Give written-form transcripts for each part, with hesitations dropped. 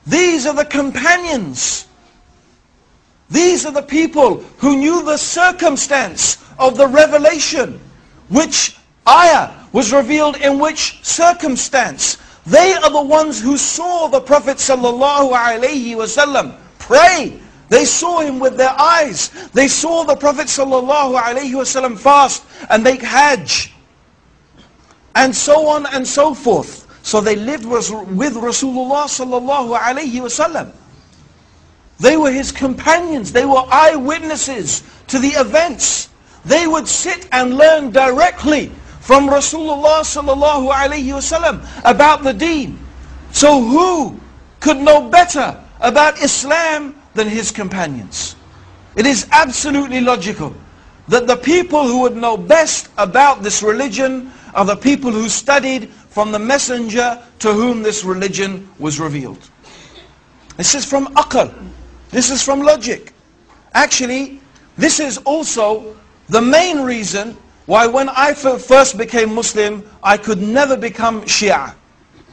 These are the companions. These are the people who knew the circumstance of the revelation. Which ayah was revealed in which circumstance. They are the ones who saw the Prophet ﷺ pray. They saw him with their eyes. They saw the Prophet ﷺ fast and make hajj. And so on and so forth. So they lived with Rasulullah ﷺ. They were his companions. They were eyewitnesses to the events. They would sit and learn directly from Rasulullah ﷺ about the deen. So who could know better about Islam than his companions? It is absolutely logical that the people who would know best about this religion are the people who studied from the messenger to whom this religion was revealed. This is from aql. This is from logic. Actually, this is also the main reason why when I first became Muslim, I could never become Shia.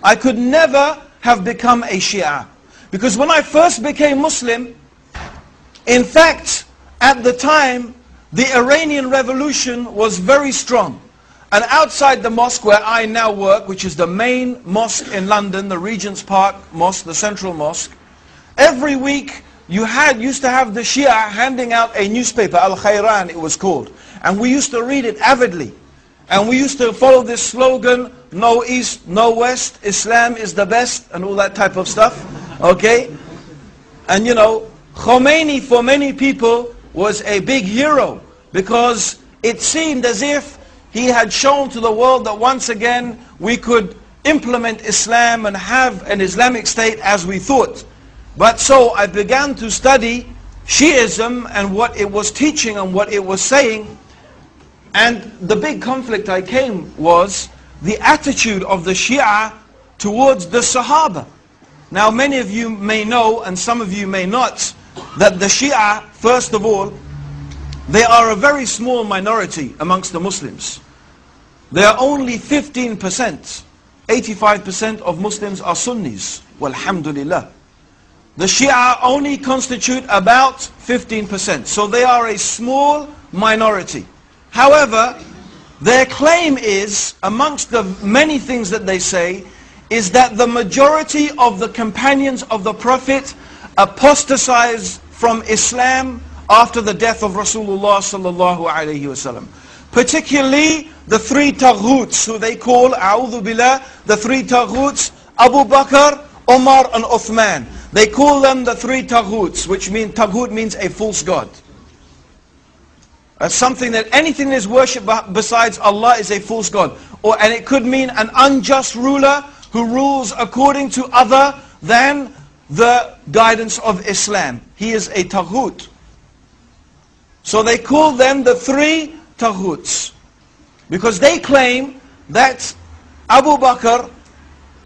I could never have become a Shia. Because when I first became Muslim, in fact, at the time, the Iranian Revolution was very strong. And outside the mosque where I now work, which is the main mosque in London, the Regent's Park Mosque, the Central Mosque, every week you used to have the Shia handing out a newspaper, Al-Khayran it was called. And we used to read it avidly. And we used to follow this slogan, no East, no West, Islam is the best, and all that type of stuff. Okay? And you know, Khomeini for many people was a big hero, because it seemed as if he had shown to the world that once again we could implement Islam and have an Islamic state as we thought. But so I began to study Shiism and what it was teaching and what it was saying. And the big conflict I came was the attitude of the Shia towards the Sahaba. Now many of you may know, and some of you may not, that the Shia, first of all, they are a very small minority amongst the Muslims. They are only 15%. 85% of Muslims are Sunnis. Walhamdulillah. The Shia only constitute about 15%. So they are a small minority. However, their claim is, amongst the many things that they say, is that the majority of the companions of the Prophet apostatized from Islam after the death of Rasulullah sallallahu alayhi wasallam. Particularly the three taghuts, who they call, a'udhu billah, the three taghuts, Abu Bakr, Umar and Uthman. They call them the three taghuts, which means, taghut means a false god. Something that anything that is worshipped besides Allah is a false god. And it could mean an unjust ruler who rules according to other than the guidance of Islam. He is a taghut. So they call them the three taghuts, because they claim that Abu Bakr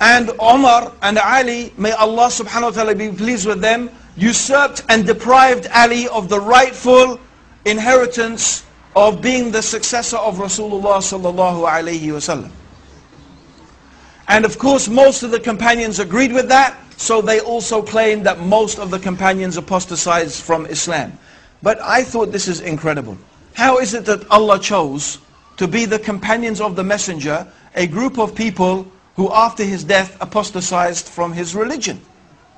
and Umar and Ali, may Allah subhanahu wa ta'ala be pleased with them, usurped and deprived Ali of the rightful inheritance of being the successor of Rasulullah sallallahu alayhi wasallam. And of course most of the companions agreed with that, so they also claimed that most of the companions apostatized from Islam. But I thought this is incredible. How is it that Allah chose to be the companions of the messenger, a group of people who after his death apostatized from his religion?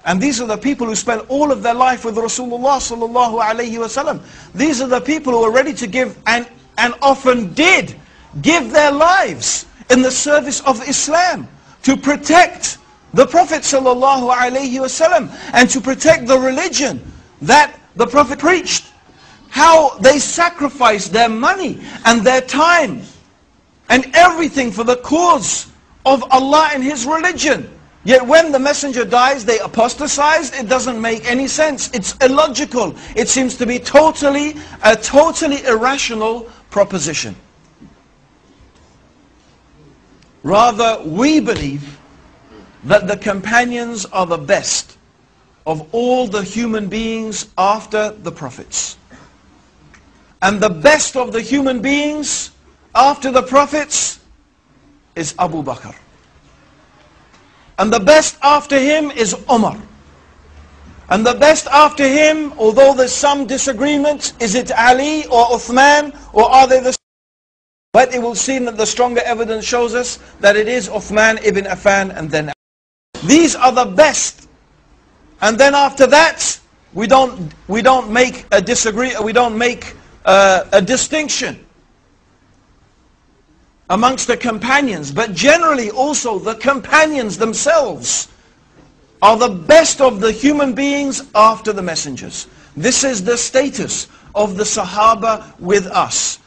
And these are the people who spent all of their life with Rasulullah sallallahu alayhi wasallam. These are the people who are ready to give, and often did give their lives in the service of Islam, to protect the Prophet sallallahu alayhi wasallam and to protect the religion that the Prophet preached. How they sacrificed their money and their time and everything for the cause of Allah and His religion. Yet when the messenger dies, they apostatize. It doesn't make any sense. It's illogical. It seems to be a totally irrational proposition. Rather, we believe that the companions are the best of all the human beings after the prophets. And the best of the human beings after the prophets is Abu Bakr. And the best after him is Umar. And the best after him, although there's some disagreement, is it Ali or Uthman, or are they the... But it will seem that the stronger evidence shows us that it is Uthman ibn Affan and then Ali. These are the best. And then after that, we don't make a distinction amongst the companions, but generally also the companions themselves are the best of the human beings after the messengers. This is the status of the Sahaba with us.